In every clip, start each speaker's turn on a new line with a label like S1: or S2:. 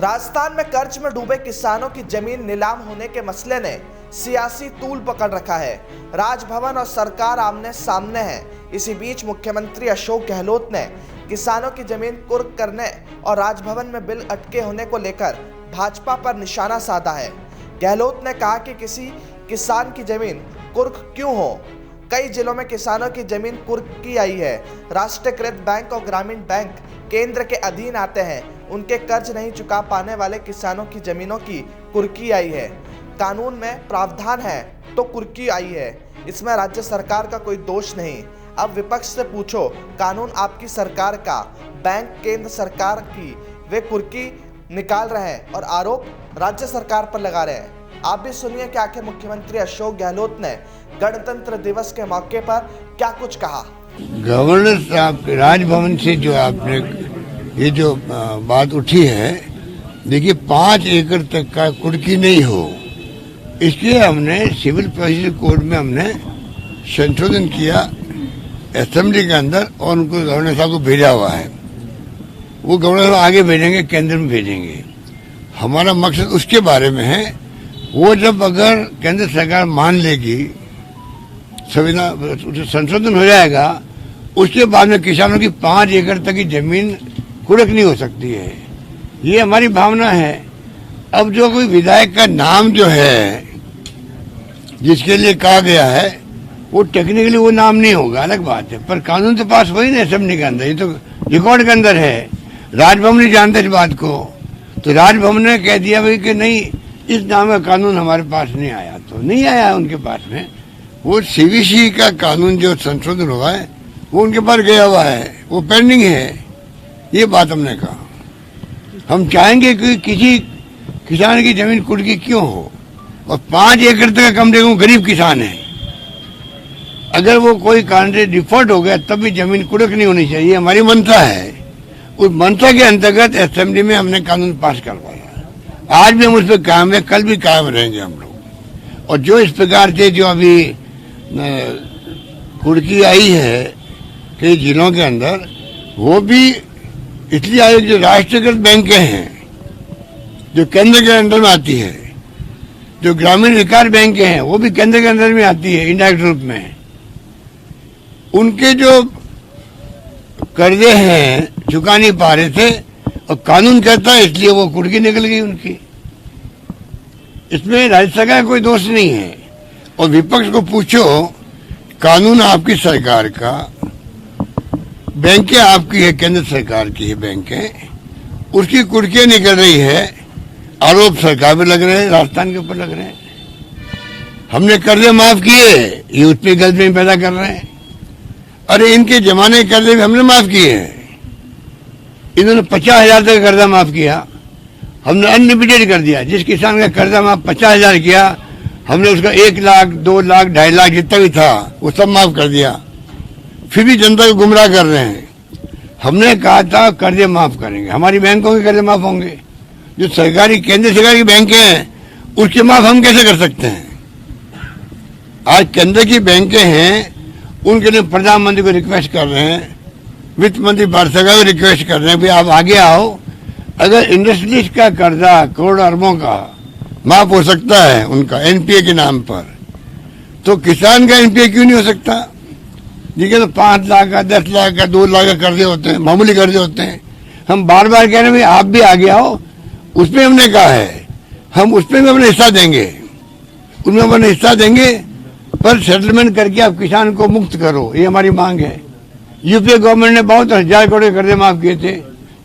S1: राजस्थान में कर्ज में डूबे किसानों की जमीन नीलाम होने के मसले ने सियासी तूल पकड़ रखा है। राजभवन और सरकार आमने सामने है। इसी बीच मुख्यमंत्री अशोक गहलोत ने किसानों की जमीन कुर्क करने और राजभवन में बिल अटके होने को लेकर भाजपा पर निशाना साधा है। गहलोत ने कहा कि किसी किसान की जमीन कुर्क क्यों हो। कई जिलों में किसानों की जमीन कुर्क की आई है। राष्ट्रीयकृत बैंक और ग्रामीण बैंक केंद्र के अधीन आते हैं। उनके कर्ज नहीं चुका पाने वाले किसानों की जमीनों की कुर्की आई है। कानून में प्रावधान है तो कुर्की आई है, इसमें राज्य सरकार का कोई दोष नहीं। अब विपक्ष से पूछो, कानून आपकी सरकार का, बैंक केंद्र सरकार की, वे कुर्की निकाल रहे हैं और आरोप राज्य सरकार पर लगा रहे हैं। आप भी सुनिए कि आखिर मुख्यमंत्री अशोक गहलोत ने गणतंत्र दिवस के मौके पर क्या कुछ कहा।
S2: गवर्नर साहब के राजभवन से जो आपने ये जो बात उठी है, देखिए 5 एकड़ तक का कुर्की नहीं हो, इसलिए हमने सिविल प्रोसीजर कोड में हमने संशोधन किया असेंबली के अंदर और उनको गवर्नर साहब को भेजा हुआ है। वो गवर्नर साहब आगे भेजेंगे, केंद्र में भेजेंगे। हमारा मकसद उसके बारे में है। वो जब अगर केंद्र सरकार मान लेगी, संविधान संशोधन हो जाएगा, उसके बाद में किसानों की 5 एकड़ तक की जमीन कुर्क नहीं हो सकती है। ये हमारी भावना है। अब जो कोई विधायक का नाम जो है जिसके लिए कहा गया है, वो टेक्निकली वो नाम नहीं होगा, अलग बात है, पर कानून तो पास हुई ना असेंबली के अंदर। ये तो रिकॉर्ड के अंदर है। राजभवन नहीं जानते इस बात को, तो राजभवन ने कह दिया भाई कि नहीं, इस नाम का कानून हमारे पास नहीं आया, तो नहीं आया उनके पास में। वो सीवीसी का कानून जो संशोधन हुआ है वो उनके पास गया हुआ है, वो पेंडिंग है। ये बात हमने कहा। हम चाहेंगे कि किसी किसान की जमीन कुर्की क्यों हो, और 5 एकड़ तक का कम से कम गरीब किसान है, अगर वो कोई कारण से डिफॉल्ट हो गया तब भी जमीन कुर्क नहीं होनी चाहिए। हमारी मंशा है। उस मंशा के अंतर्गत असेंबली में हमने कानून पास करवाया। आज भी हम उस पर कायम है, कल भी कायम रहेंगे हम लोग। और जो इस प्रकार से जो अभी कुर्की आई है कई जिलों के अंदर, वो भी इसलिए आई जो राष्ट्रीयकृत बैंकें हैं जो केंद्र के अंदर में आती है, जो ग्रामीण विकास बैंकें हैं वो भी केंद्र के अंदर में आती है इनडायरेक्ट रूप में। उनके जो कर्जे हैं चुका नहीं पा रहे थे और कानून कहता है, इसलिए वो कुर्की निकल गई उनकी। इसमें राज्य सरकार का कोई दोष नहीं है। और विपक्ष को पूछो, कानून आपकी सरकार का, बैंकें आपकी है, केंद्र सरकार की है बैंकें, उसकी कुर्कियां निकल रही है। आरोप सरकार पे लग रहे हैं, राजस्थान के ऊपर लग रहे हैं। हमने कर्जे माफ किए, ये उस पर गलतफहमी पैदा कर रहे हैं। अरे इनके जमाने के कर्जे भी हमने माफ किए हैं। इन्होंने 50,000 तक कर्जा माफ किया, हमने अनलिमिटेड कर दिया। जिस किसान का कर्जा माफ 50,000 किया, हमने उसका 1 लाख, 2 लाख, 2.5 लाख जितना भी था वो सब माफ कर दिया। फिर भी जनता को गुमराह कर रहे हैं। हमने कहा था कर्जे माफ करेंगे, हमारी बैंकों के कर्जे माफ होंगे। जो सरकारी केंद्र सरकार की बैंकें हैं उसके माफ हम कैसे कर सकते हैं। आज केंद्र की बैंकें हैं, उनके लिए प्रधानमंत्री को रिक्वेस्ट कर रहे हैं, वित्त मंत्री भारत सरकार को रिक्वेस्ट कर रहे हैं, भाई आप आगे आओ। अगर इंडस्ट्रीज का कर्जा करोड़ अरबों का माफ हो सकता है उनका एनपीए के नाम पर, तो किसान का एनपीए क्यों नहीं हो सकता। देखिए तो 5 लाख का, 10 लाख का, 2 लाख का कर्जे होते हैं, मामूली कर्जे होते हैं। हम बार बार कह रहे हैं भाई आप भी आगे आओ। उसमें हमने कहा है हम उसमें भी अपना हिस्सा देंगे, उनमें अपना हिस्सा देंगे, पर सेटलमेंट करके आप किसान को मुक्त करो, ये हमारी मांग है। यूपीए गवर्नमेंट ने बहुत 1000 करोड़ कर्जे माफ किए थे,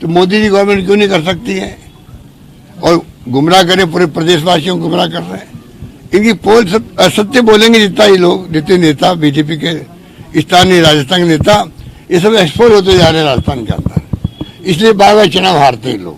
S2: तो मोदी जी गवर्नमेंट क्यों नहीं कर सकती है। और गुमराह करे, पूरे प्रदेशवासियों को गुमराह कर रहे हैं। इनकी पोल सब असत्य बोलेंगे जितना ही लोग, जितने नेता बीजेपी के स्थानीय राजस्थान के नेता, ये सब एक्सपोज होते जा रहे हैं राजस्थान के अंदर, इसलिए बार बार चुनाव हारते हैं लोग।